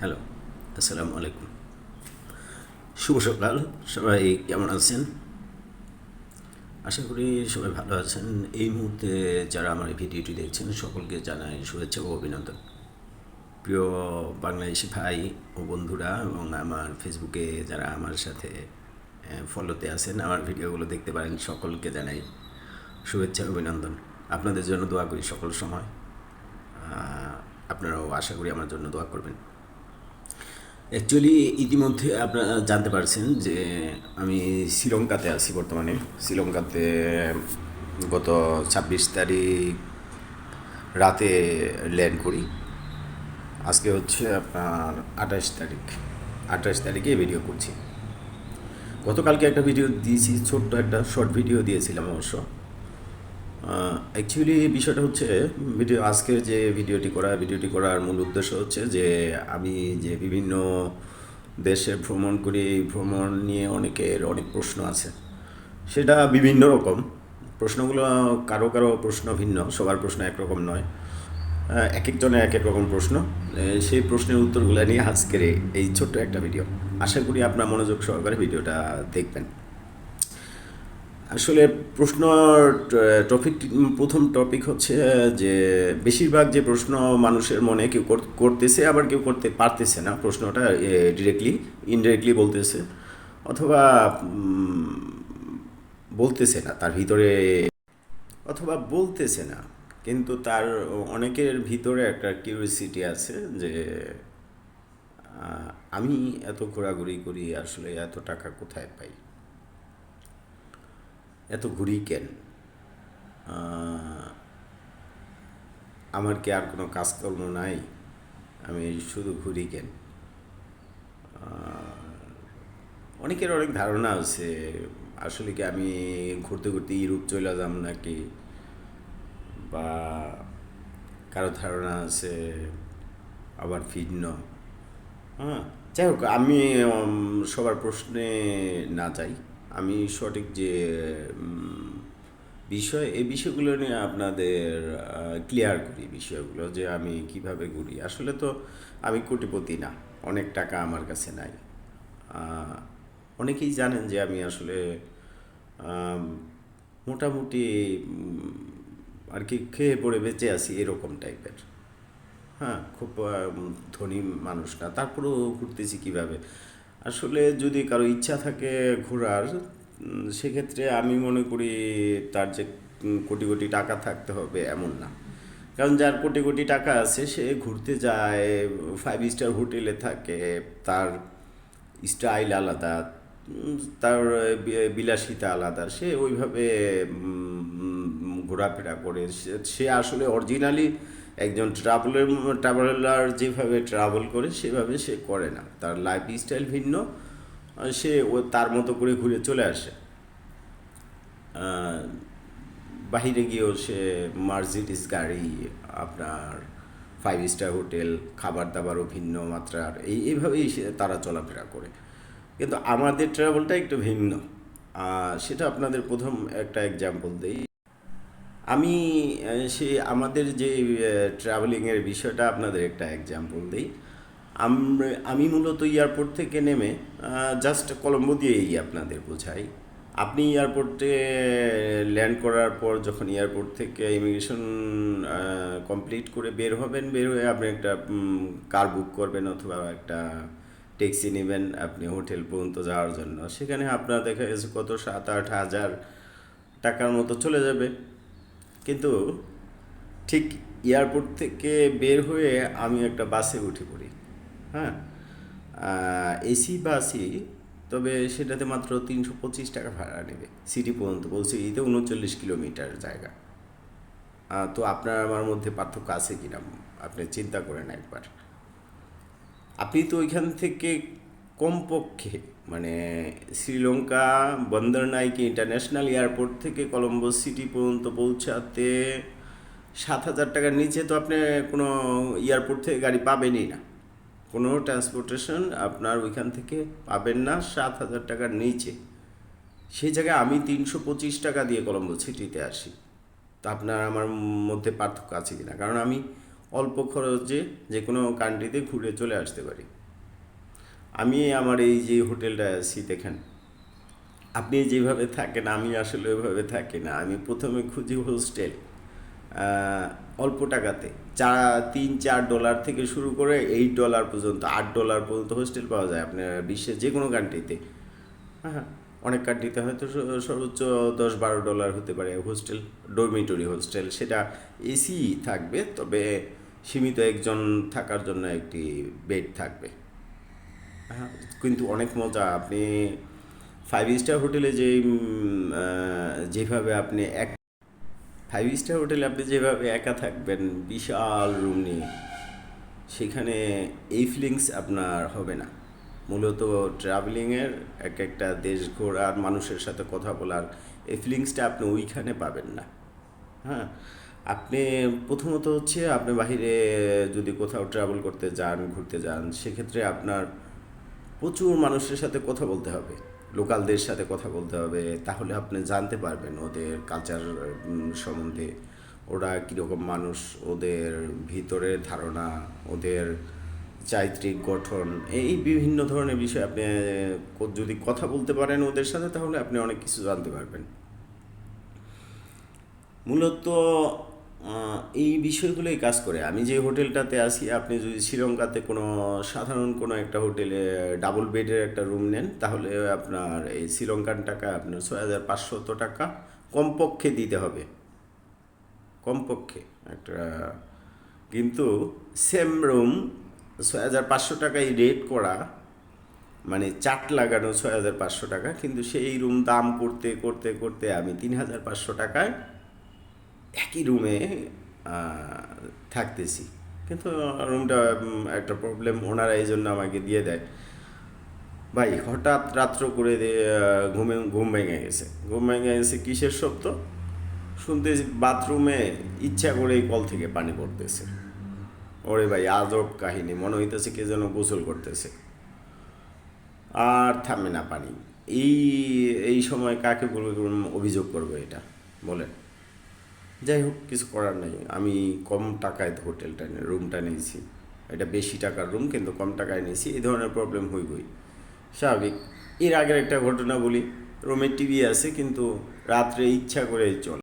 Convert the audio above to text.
Hello, আসসালামু আলাইকুম। শুভ সকাল। সবাই কেমন আছেন? আশা করি সবাই ভালো আছেন। এই মুহূর্তে যারা আমার এই ভিডিওটি দেখছেন সকলকে জানাই শুভেচ্ছা ও অভিনন্দন। প্রিয় বাংলাদেশি ভাই ও বন্ধুরা এবং আমার ফেসবুকে যারা আমার সাথে ফলোতে আছেন, আমার ভিডিওগুলো দেখতে পারেন, সকলকে জানাই শুভেচ্ছা ও অভিনন্দন। আপনাদের জন্য দোয়া করি সকল সময়। আপনারাও আশা করি আমার জন্য দোয়া করবেন। অ্যাকচুয়ালি ইতিমধ্যে আপনারা জানতে পারছেন যে আমি শ্রীলঙ্কাতে আছি বর্তমানে। শ্রীলঙ্কাতে গত 26 তারিখ রাতে ল্যান্ড করি। আজকে হচ্ছে আপনার 28 তারিখ। 28 তারিখে ভিডিও করছি। গতকালকে একটা ভিডিও দিয়েছি, ছোট্ট একটা শর্ট ভিডিও দিয়েছিলাম অবশ্য। অ্যাকচুয়ালি বিষয়টা হচ্ছে আজকের যে ভিডিওটি করার মূল উদ্দেশ্য হচ্ছে যে আমি যে বিভিন্ন দেশে ভ্রমণ করি, এই ভ্রমণ নিয়ে অনেকের অনেক প্রশ্ন আছে। সেটা বিভিন্ন রকম প্রশ্নগুলো, কারো কারো প্রশ্ন ভিন্ন, সবার প্রশ্ন একরকম নয়। এক একজনের এক এক রকম প্রশ্ন। সেই প্রশ্নের উত্তরগুলো নিয়ে আজকের এই ছোট্ট একটা ভিডিও। আশা করি আপনার মনোযোগ সহকারে ভিডিওটা দেখবেন। আসলে প্রশ্ন টপিক, প্রথম টপিক হচ্ছে যে বেশিরভাগ যে প্রশ্ন মানুষের মনে কেউ করতেছে, আবার কেউ করতে পারতেছে না। প্রশ্নটা ডিরেক্টলি ইনডিরেক্টলি বলতেছে, অথবা বলতেছে না তার ভিতরে, অথবা বলতেছে না কিন্তু তার অনেকের ভিতরে একটা কিউরিওসিটি আছে যে আমি এত ঘোরাঘুরি করি, আসলে এত টাকা কোথায় পাই, এত ঘুরি কেন, আমার কি আর কোনো কাজকর্ম নাই, আমি শুধু ঘুরি কেন। অনেকের অনেক ধারণা আছে আসলে কি আমি ঘুরতে ঘুরতে ইউরোপ চলে যাম নাকি, বা কারো ধারণা আছে আবার ভিন্ন। হ্যাঁ, যাই হোক, আমি সবার প্রশ্নে না যাই। আমি সঠিক যে বিষয়, এই বিষয়গুলো নিয়ে আপনাদের ক্লিয়ার করি বিষয়গুলো, যে আমি কিভাবে ঘুরি। আসলে তো আমি কোটিপতি না, অনেক টাকা আমার কাছে নাই। আহ, অনেকেই জানেন যে আমি আসলে আম, মোটামুটি আর কি খেয়ে পড়ে বেঁচে আছি, এরকম টাইপের। হ্যাঁ, খুব ধনী মানুষ না, তারপরেও ঘুরতেছি কিভাবে। আসলে যদি কারো ইচ্ছা থাকে ঘোরার, সেক্ষেত্রে আমি মনে করি তার যে কোটি কোটি টাকা থাকতে হবে এমন না। কারণ যার কোটি কোটি টাকা আছে সে ঘুরতে যায়, 5 স্টার হোটেলে থাকে, তার স্টাইল আলাদা, তার বিলাসিতা আলাদা, সে ওইভাবে ঘোরাফেরা করে। সে আসলে অরিজিনালি একজন ট্রাভেলার যেভাবে ট্রাভেল করে সেভাবে সে করে না, তার লাইফ স্টাইল ভিন্ন। সে তার মতো করে ঘুরে চলে আসে। বাহিরে গিয়েও সে মার্সিডিস গাড়ি, আপনার 5 স্টার হোটেল, খাবার দাবারও ভিন্ন মাত্রার, এইভাবেই তারা চলাফেরা করে। কিন্তু আমাদের ট্রাভেলটা একটু ভিন্ন। সেটা আপনাদের প্রথম একটা এক্সাম্পল দিই। আমি আমাদের যে ট্রাভেলিংয়ের বিষয়টা আপনাদের একটা এক্সাম্পল দিই। আমি মূলত এয়ারপোর্ট থেকে নেমে জাস্ট কলম্বো দিয়েই আপনাদের বোঝাই। আপনি এয়ারপোর্টে ল্যান্ড করার পর যখন এয়ারপোর্ট থেকে ইমিগ্রেশন কমপ্লিট করে বের হবেন, বের হয়ে আপনি একটা কার বুক করবেন অথবা একটা ট্যাক্সি নেবেন আপনি হোটেল পর্যন্ত যাওয়ার জন্য। সেখানে আপনার দেখা গেছে কত 7-8 হাজার টাকার মতো চলে যাবে। কিন্তু ঠিক এয়ারপোর্ট থেকে বের হয়ে আমি একটা বাসে উঠে পড়ি। হ্যাঁ, এসি বাসই, তবে সেটাতে মাত্র 325 টাকা ভাড়া নেবে, সিটি পর্যন্ত বলছে, এইতে 39 কিলোমিটার জায়গা। তো আপনার আমার মধ্যে পার্থক্য আছে কিনা আপনি চিন্তা করেন একবার। আপনি তো ওইখান থেকে কমপক্ষে মানে শ্রীলঙ্কা বন্দরনাইকি ইন্টারন্যাশনাল এয়ারপোর্ট থেকে কলম্বো সিটি পর্যন্ত পৌঁছাতে 7 হাজার টাকার নিচে তো আপনি কোনো এয়ারপোর্ট থেকে গাড়ি পাবেনই না, কোনো ট্রান্সপোর্টেশন আপনার ওইখান থেকে পাবেন না 7 হাজার টাকার নিচে। সেই জায়গায় আমি 325 টাকা দিয়ে কলম্বো সিটিতে আসি। তা আপনার আমার মধ্যে পার্থক্য আছে কিনা, কারণ আমি অল্প খরচে যে কোনো কান্ট্রিতে ঘুরে চলে আসতে পারি। আমি আমার এই যে হোটেলটা আছি দেখেন, আপনি যেভাবে থাকেন আমি আসলে ওইভাবে থাকি না। আমি প্রথমে খুঁজি হোস্টেল অল্প টাকাতে, 3-4 ডলার থেকে শুরু করে $8 পর্যন্ত, $8 পর্যন্ত হোস্টেল পাওয়া যায় আপনার বিশ্বের যে কোনো কান্ট্রিতে। হ্যাঁ, অনেক কান্ট্রিতে হয়তো সর্বোচ্চ $10-12 হতে পারে হোস্টেল, ডরমিটরি হোস্টেল। সেটা এসি থাকবে, তবে সীমিত একজন থাকার জন্য একটি বেড থাকবে। হ্যাঁ, কিন্তু অনেক মজা। আপনি 5 স্টার হোটেলে যেভাবে আপনি 5 স্টার হোটেলে আপনি যেভাবে একা থাকবেন বিশাল রুম নিয়ে, সেখানে এই ফিলিংস আপনার হবে না। মূলত ট্রাভেলিংয়ের এক একটা দেশ ঘোরার, মানুষের সাথে কথা বলার এই ফিলিংসটা আপনি ওইখানে পাবেন না। হ্যাঁ, আপনি প্রথমত হচ্ছে আপনি বাহিরে যদি কোথাও ট্রাভেল করতে যান, ঘুরতে যান, সেক্ষেত্রে আপনার প্রচুর মানুষের সাথে কথা বলতে হবে, লোকালদের সাথে কথা বলতে হবে। তাহলে আপনি জানতে পারবেন ওদের কালচার সম্বন্ধে, ওরা কীরকম মানুষ, ওদের ভিতরের ধারণা, ওদের চারিত্রিক গঠন, এই বিভিন্ন ধরনের বিষয় আপনি যদি কথা বলতে পারেন ওদের সাথে, তাহলে আপনি অনেক কিছু জানতে পারবেন। মূলত এই বিষয়গুলোই কাজ করে। আমি যে হোটেলটাতে আছি, আপনি যদি শ্রীলঙ্কাতে কোনো সাধারণ কোনো একটা হোটেলে ডাবল বেডের একটা রুম নেন, তাহলে আপনার এই শ্রীলঙ্কান টাকা আপনার 6,500 টাকা কমপক্ষে দিতে হবে, কমপক্ষে একটা। কিন্তু সেম রুম 6,500 টাকায় রেট করা, মানে চাট লাগানো 6,500 টাকা, কিন্তু সেই রুম দাম করতে করতে করতে আমি 3,500 টাকায় একই রুমে থাকতেছি। কিন্তু রুমটা একটা প্রবলেম, ওনারা এই জন্য আমাকে দিয়ে দেয়। ভাই হঠাৎ রাত্র করে ঘুম ভেঙে গেছে। ঘুম ভেঙে গেছে কিসের শব্দ শুনতে? বাথরুমে ইচ্ছা করেই কল থেকে পানি পড়তেছে। ওরে ভাই, আজব কাহিনী, মনে হইতেছে কে যেন গোসল করতেছে, আর থামে না পানি। এই এই সময় কাকে অভিযোগ করবো এটা বলেন? যাই হোক, কিছু করার নেই। আমি কম টাকায় হোটেলটা রুমটা নিয়েছি, এটা বেশি টাকার রুম কিন্তু কম টাকায় নিয়েছি। এই ধরনের প্রবলেম হইবই, স্বাভাবিক। এর আগের একটা ঘটনা বলি। রুমে টিভি আছে কিন্তু রাত্রে ইচ্ছা করে চলে